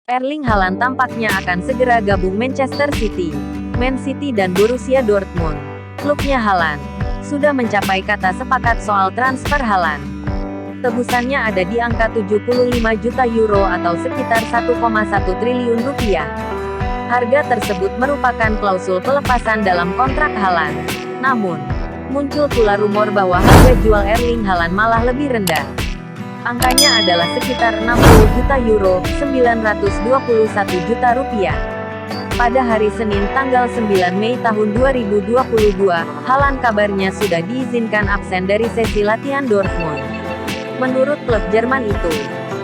Erling Haaland tampaknya akan segera gabung Manchester City, Man City dan Borussia Dortmund. Klubnya Haaland sudah mencapai kata sepakat soal transfer Haaland. Tebusannya ada di angka 75 juta euro atau sekitar 1,1 triliun rupiah. Harga tersebut merupakan klausul pelepasan dalam kontrak Haaland. Namun, muncul pula rumor bahwa harga jual Erling Haaland malah lebih rendah. Angkanya adalah sekitar 60 juta euro, 921 juta rupiah. Pada hari Senin tanggal 9 Mei tahun 2022, Haaland kabarnya sudah diizinkan absen dari sesi latihan Dortmund. Menurut klub Jerman itu,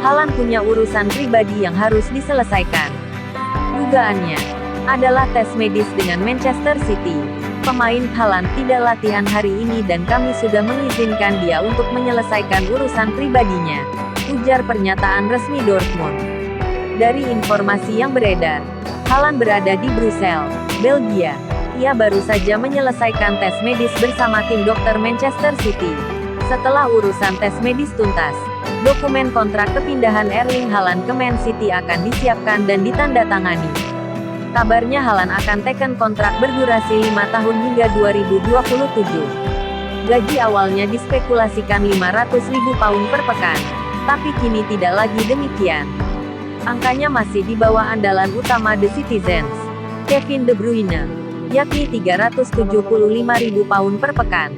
Haaland punya urusan pribadi yang harus diselesaikan. Dugaannya adalah tes medis dengan Manchester City. Pemain Haaland tidak latihan hari ini dan kami sudah mengizinkan dia untuk menyelesaikan urusan pribadinya, ujar pernyataan resmi Dortmund. Dari informasi yang beredar, Haaland berada di Brussels, Belgia. Ia baru saja menyelesaikan tes medis bersama tim dokter Manchester City. Setelah urusan tes medis tuntas, dokumen kontrak kepindahan Erling Haaland ke Man City akan disiapkan dan ditandatangani. Kabarnya Haaland akan teken kontrak berdurasi 5 tahun hingga 2027. Gaji awalnya dispekulasikan 500.000 pound per pekan, tapi kini tidak lagi demikian. Angkanya masih di bawah andalan utama The Citizens, Kevin De Bruyne, yakni 375.000 pound per pekan.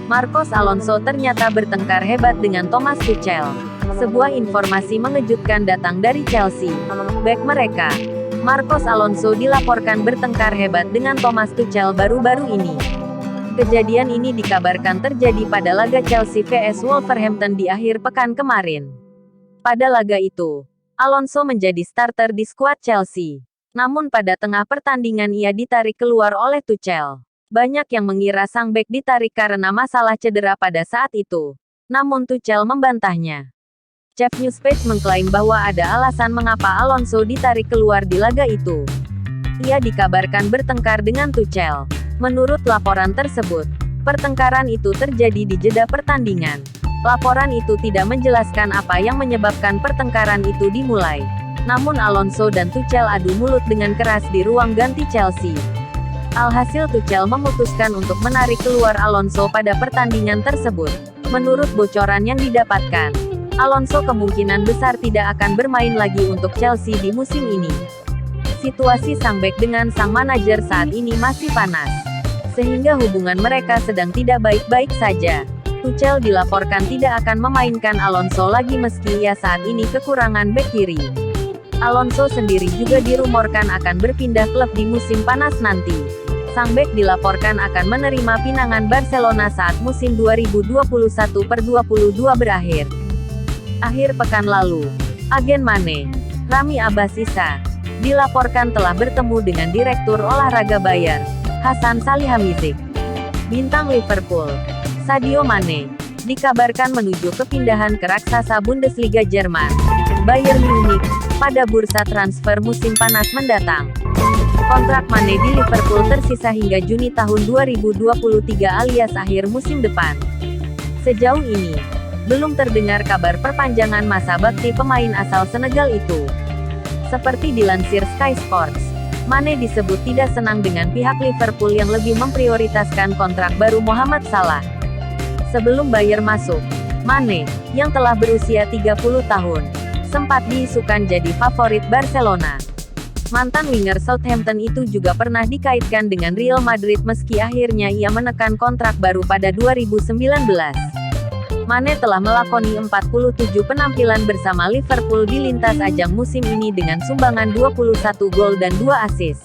Marcos Alonso ternyata bertengkar hebat dengan Thomas Tuchel. Sebuah informasi mengejutkan datang dari Chelsea. Bek mereka, Marcos Alonso dilaporkan bertengkar hebat dengan Thomas Tuchel baru-baru ini. Kejadian ini dikabarkan terjadi pada laga Chelsea vs Wolverhampton di akhir pekan kemarin. Pada laga itu, Alonso menjadi starter di skuad Chelsea. Namun pada tengah pertandingan ia ditarik keluar oleh Tuchel. Banyak yang mengira sang bek ditarik karena masalah cedera pada saat itu. Namun Tuchel membantahnya. Chef Newspage mengklaim bahwa ada alasan mengapa Alonso ditarik keluar di laga itu. Ia dikabarkan bertengkar dengan Tuchel. Menurut laporan tersebut, pertengkaran itu terjadi di jeda pertandingan. Laporan itu tidak menjelaskan apa yang menyebabkan pertengkaran itu dimulai. Namun Alonso dan Tuchel adu mulut dengan keras di ruang ganti Chelsea. Alhasil Tuchel memutuskan untuk menarik keluar Alonso pada pertandingan tersebut. Menurut bocoran yang didapatkan, Alonso kemungkinan besar tidak akan bermain lagi untuk Chelsea di musim ini. Situasi sang bek dengan sang manajer saat ini masih panas, sehingga hubungan mereka sedang tidak baik-baik saja. Tuchel dilaporkan tidak akan memainkan Alonso lagi meski ia saat ini kekurangan bek kiri. Alonso sendiri juga dirumorkan akan berpindah klub di musim panas nanti. Sang bek dilaporkan akan menerima pinangan Barcelona saat musim 2021/22 berakhir. Akhir pekan lalu, agen Mane, Rami Abbas Issa, dilaporkan telah bertemu dengan Direktur Olahraga Bayer, Hasan Salihamidzic. Bintang Liverpool, Sadio Mane, dikabarkan menuju kepindahan ke raksasa Bundesliga Jerman, Bayern Munich, pada bursa transfer musim panas mendatang. Kontrak Mane di Liverpool tersisa hingga Juni tahun 2023 alias akhir musim depan. Sejauh ini, belum terdengar kabar perpanjangan masa bakti pemain asal Senegal itu. Seperti dilansir Sky Sports, Mane disebut tidak senang dengan pihak Liverpool yang lebih memprioritaskan kontrak baru Mohamed Salah. Sebelum Bayer masuk, Mane, yang telah berusia 30 tahun, sempat diisukan jadi favorit Barcelona. Mantan winger Southampton itu juga pernah dikaitkan dengan Real Madrid meski akhirnya ia menekan kontrak baru pada 2019. Mane telah melakoni 47 penampilan bersama Liverpool di lintas ajang musim ini dengan sumbangan 21 gol dan 2 assist.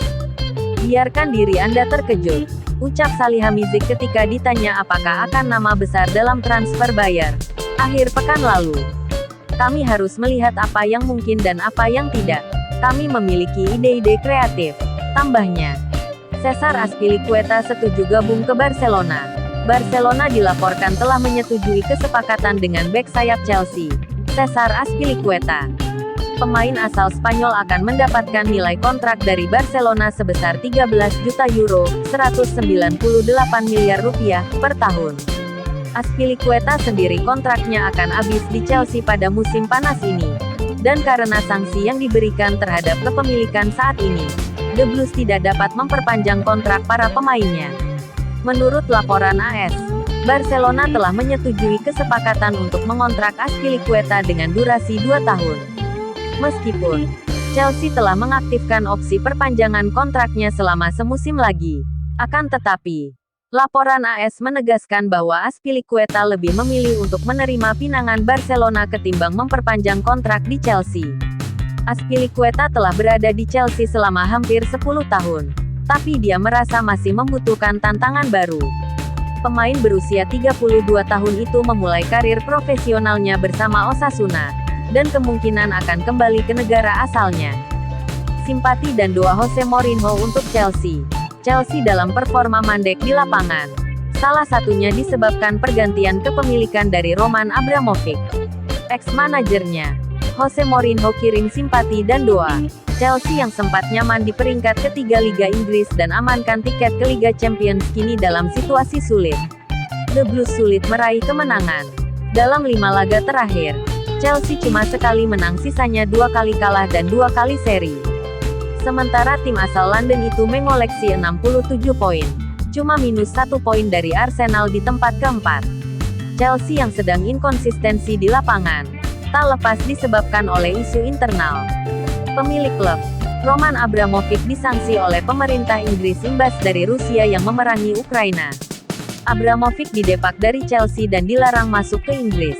Biarkan diri Anda terkejut, ucap Salihamidzic ketika ditanya apakah akan nama besar dalam transfer Bayer akhir pekan lalu. Kami harus melihat apa yang mungkin dan apa yang tidak. Kami memiliki ide-ide kreatif, tambahnya. Cesar Azpilicueta setuju gabung ke Barcelona. Barcelona dilaporkan telah menyetujui kesepakatan dengan bek sayap Chelsea, Cesar Azpilicueta. Pemain asal Spanyol akan mendapatkan nilai kontrak dari Barcelona sebesar 13 juta euro, 198 miliar rupiah, per tahun. Azpilicueta sendiri kontraknya akan habis di Chelsea pada musim panas ini. Dan karena sanksi yang diberikan terhadap kepemilikan saat ini, The Blues tidak dapat memperpanjang kontrak para pemainnya. Menurut laporan AS, Barcelona telah menyetujui kesepakatan untuk mengontrak Azpilicueta dengan durasi 2 tahun. Meskipun Chelsea telah mengaktifkan opsi perpanjangan kontraknya selama semusim lagi, akan tetapi laporan AS menegaskan bahwa Azpilicueta lebih memilih untuk menerima pinangan Barcelona ketimbang memperpanjang kontrak di Chelsea. Azpilicueta telah berada di Chelsea selama hampir 10 tahun, tapi dia merasa masih membutuhkan tantangan baru. Pemain berusia 32 tahun itu memulai karir profesionalnya bersama Osasuna, dan kemungkinan akan kembali ke negara asalnya. Simpati dan doa Jose Mourinho untuk Chelsea. Chelsea dalam performa mandek di lapangan. Salah satunya disebabkan pergantian kepemilikan dari Roman Abramovich. Ex-manajernya, Jose Mourinho kirim simpati dan doa. Chelsea yang sempat nyaman di peringkat ketiga Liga Inggris dan amankan tiket ke Liga Champions kini dalam situasi sulit. The Blues sulit meraih kemenangan. Dalam 5 laga terakhir, Chelsea cuma sekali menang, sisanya 2 kali kalah dan 2 kali seri. Sementara tim asal London itu mengoleksi 67 poin, cuma minus 1 poin dari Arsenal di tempat keempat. Chelsea yang sedang inkonsistensi di lapangan, tak lepas disebabkan oleh isu internal. Pemilik klub, Roman Abramovich, disanksi oleh pemerintah Inggris imbas dari Rusia yang memerangi Ukraina. Abramovich didepak dari Chelsea dan dilarang masuk ke Inggris.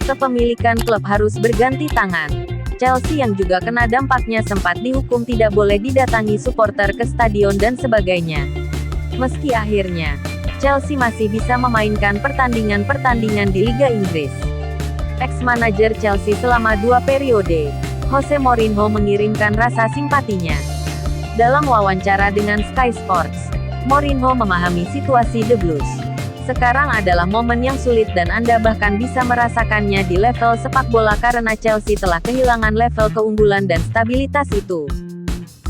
Kepemilikan klub harus berganti tangan. Chelsea yang juga kena dampaknya sempat dihukum tidak boleh didatangi supporter ke stadion dan sebagainya. Meski akhirnya, Chelsea masih bisa memainkan pertandingan-pertandingan di Liga Inggris. Ex-manajer Chelsea selama 2 periode, Jose Mourinho mengirimkan rasa simpatinya. Dalam wawancara dengan Sky Sports, Mourinho memahami situasi The Blues. Sekarang adalah momen yang sulit dan Anda bahkan bisa merasakannya di level sepak bola karena Chelsea telah kehilangan level keunggulan dan stabilitas itu.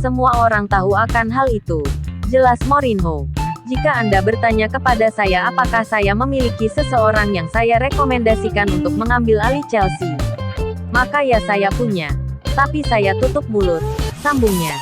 Semua orang tahu akan hal itu, jelas Mourinho. Jika Anda bertanya kepada saya apakah saya memiliki seseorang yang saya rekomendasikan untuk mengambil alih Chelsea, maka ya saya punya. Tapi saya tutup mulut, sambungnya.